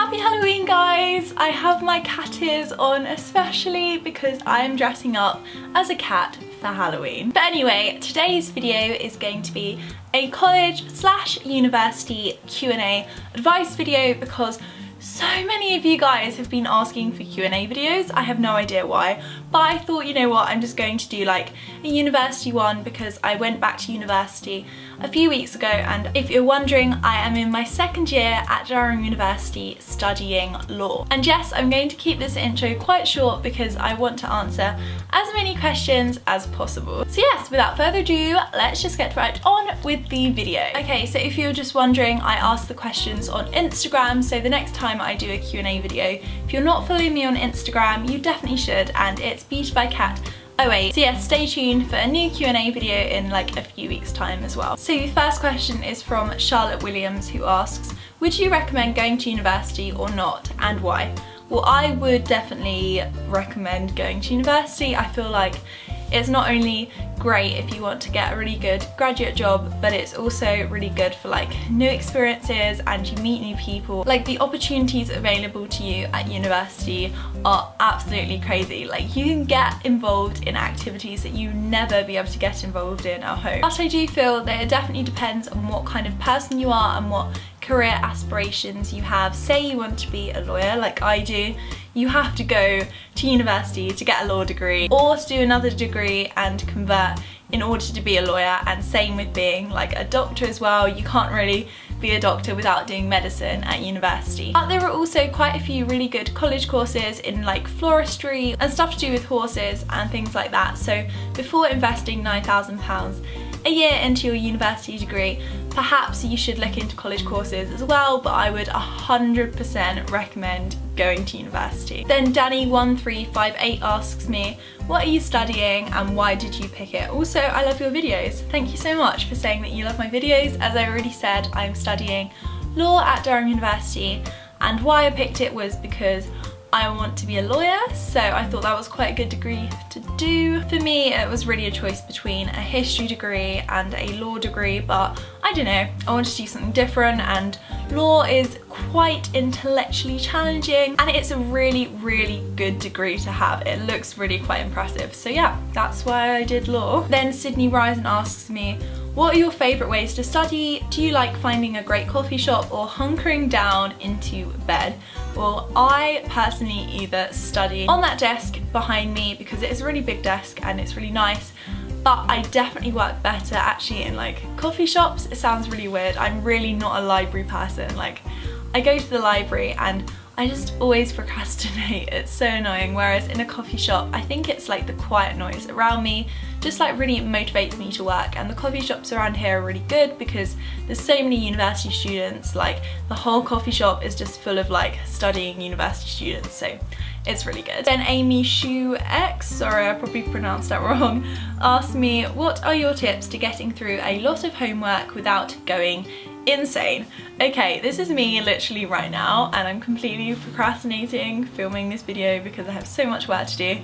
Happy Halloween, guys! I have my cat ears on especially because I'm dressing up as a cat for Halloween. But anyway, today's video is going to be a college/university Q&A advice video because so many of you guys have been asking for Q&A videos. I have no idea why, but I thought, you know what, I'm just going to do like a university one because I went back to university a few weeks ago, and if you're wondering, I am in my second year at Durham University studying law. And yes, I'm going to keep this intro quite short because I want to answer as many questions as possible. So yes, without further ado, let's just get right on with the video. Okay, so if you're just wondering, I ask the questions on Instagram, so the next time I do a Q&A video, if you're not following me on Instagram, you definitely should, and it's BeautyByKat08. So yeah, stay tuned for a new Q&A video in like a few weeks time as well. So the first question is from Charlotte Williams, who asks, would you recommend going to university or not, and why? Well, I would definitely recommend going to university. I feel like it's not only great if you want to get a really good graduate job, but it's also really good for like new experiences and you meet new people. Like the opportunities available to you at university are absolutely crazy. Like you can get involved in activities that you never be able to get involved in at home. But I do feel that it definitely depends on what kind of person you are and what career aspirations you have. Say you want to be a lawyer like I do, you have to go to university to get a law degree or to do another degree and convert in order to be a lawyer, and same with being like a doctor as well. You can't really be a doctor without doing medicine at university. But there are also quite a few really good college courses in like floristry and stuff to do with horses and things like that. So before investing £9,000 a year into your university degree, perhaps you should look into college courses as well, but I would 100% recommend going to university. Then Danny1358 asks me, what are you studying and why did you pick it? Also, I love your videos. Thank you so much for saying that you love my videos. As I already said, I'm studying law at Durham University, and why I picked it was because I want to be a lawyer, so I thought that was quite a good degree to do. For me, it was really a choice between a history degree and a law degree, but I don't know, I wanted to do something different, and law is quite intellectually challenging and it's a really, really good degree to have. It looks really quite impressive. So yeah, that's why I did law. Then Sydney Risen asks me, what are your favourite ways to study? Do you like finding a great coffee shop or hunkering down into bed? Well, I personally either study on that desk behind me because it is a really big desk and it's really nice, but I definitely work better actually in like coffee shops. It sounds really weird. I'm really not a library person. Like I go to the library and I just always procrastinate. It's so annoying. Whereas in a coffee shop, I think it's like the quiet noise around me just like really motivates me to work, and the coffee shops around here are really good because there's so many university students. Like the whole coffee shop is just full of like studying university students, so it's really good. Then Amy Shu X, sorry I probably pronounced that wrong, asked me, what are your tips to getting through a lot of homework without going insane? Okay, this is me literally right now, and I'm completely procrastinating filming this video because I have so much work to do.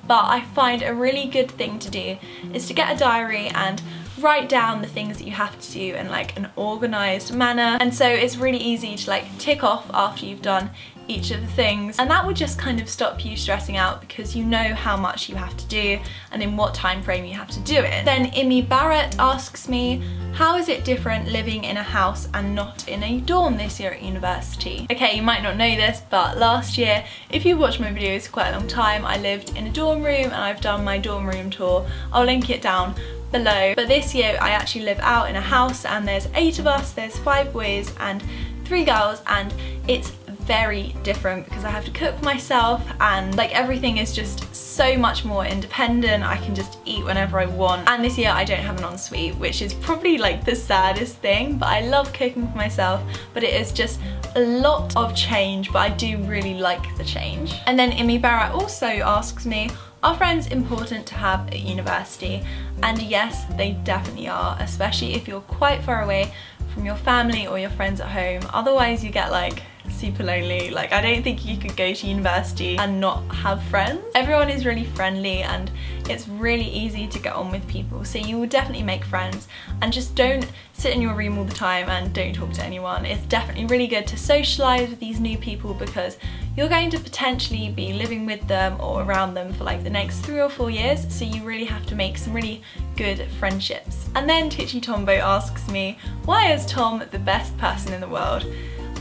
But I find a really good thing to do is to get a diary and write down the things that you have to do in like an organised manner, and so it's really easy to like tick off after you've done each of the things, and that would just kind of stop you stressing out because you know how much you have to do and in what time frame you have to do it. Then Imi Barrett asks me, how is it different living in a house and not in a dorm this year at university? Okay, you might not know this, but last year, if you've watched my videos for quite a long time, I lived in a dorm room and I've done my dorm room tour. I'll link it down below. But this year I actually live out in a house and there's 8 of us, there's 5 boys and 3 girls, and it's very different because I have to cook for myself and like everything is just so much more independent. I can just eat whenever I want, and this year I don't have an ensuite, which is probably like the saddest thing, but I love cooking for myself, but it is just a lot of change, but I do really like the change. And then Imi Barrett also asks me, are friends important to have at university? And yes, they definitely are, especially if you're quite far away from your family or your friends at home. Otherwise you get like super lonely. Like, I don't think you could go to university and not have friends. Everyone is really friendly and it's really easy to get on with people, so you will definitely make friends. And just don't sit in your room all the time and don't talk to anyone. It's definitely really good to socialise with these new people because you're going to potentially be living with them or around them for like the next 3 or 4 years, so you really have to make some really good friendships. And then Titchy Tombo asks me, why is Tom the best person in the world?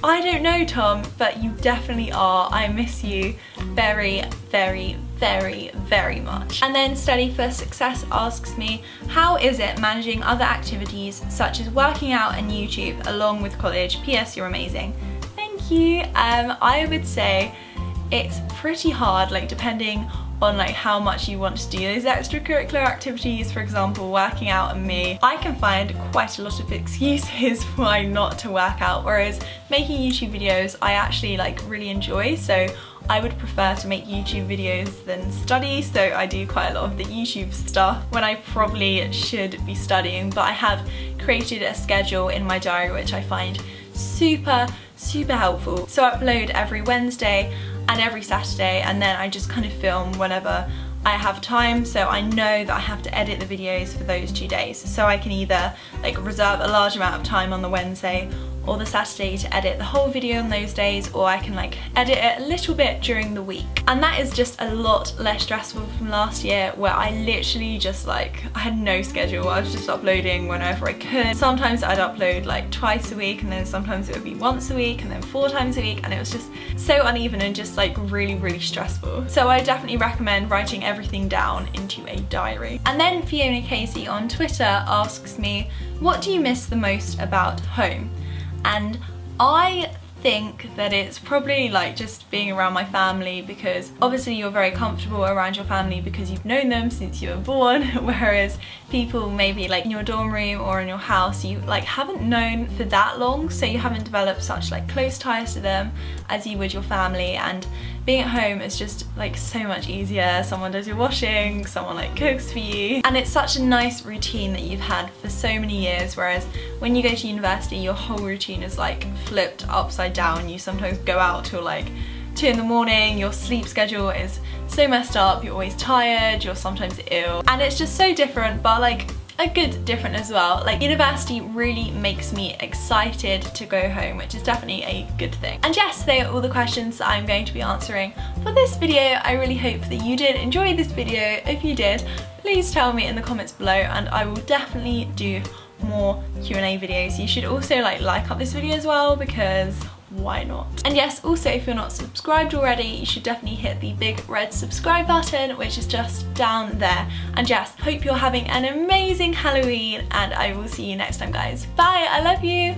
I don't know, Tom, but you definitely are. I miss you very, very, very, very much. And then Study for Success asks me, how is it managing other activities such as working out and YouTube along with college? PS, you're amazing. Thank you. I would say it's pretty hard, like depending on like how much you want to do those extracurricular activities. For example, working out and me, I can find quite a lot of excuses why not to work out, whereas making YouTube videos I actually like really enjoy, so I would prefer to make YouTube videos than study, so I do quite a lot of the YouTube stuff when I probably should be studying. But I have created a schedule in my diary which I find super helpful. So I upload every Wednesday and every Saturday, and then I just kind of film whenever I have time, so I know that I have to edit the videos for those 2 days. So I can either like reserve a large amount of time on the Wednesday or the Saturday to edit the whole video on those days, or I can like edit it a little bit during the week. And that is just a lot less stressful from last year, where I literally just like, I had no schedule. I was just uploading whenever I could. Sometimes I'd upload like twice a week, and then sometimes it would be once a week, and then 4 times a week, and it was just so uneven and just like really stressful. So I definitely recommend writing everything down into a diary. And then Fiona Casey on Twitter asks me, what do you miss the most about home? And I think that it's probably like just being around my family, because obviously you're very comfortable around your family because you've known them since you were born, whereas people maybe like in your dorm room or in your house you like haven't known for that long, so you haven't developed such like close ties to them as you would your family. And being at home is just like so much easier. Someone does your washing, someone like cooks for you, and it's such a nice routine that you've had for so many years, whereas when you go to university your whole routine is like flipped upside down. You sometimes go out till like 2 in the morning, your sleep schedule is so messed up, you're always tired, you're sometimes ill, and it's just so different, but like a good different as well. Like university really makes me excited to go home, which is definitely a good thing. And yes, they are all the questions that I'm going to be answering for this video. I really hope that you did enjoy this video. If you did, please tell me in the comments below, and I will definitely do more Q&A videos. You should also like up this video as well, because why not? And yes, also if you're not subscribed already, you should definitely hit the big red subscribe button, which is just down there. And yes, hope you're having an amazing Halloween, and I will see you next time, guys. Bye, I love you.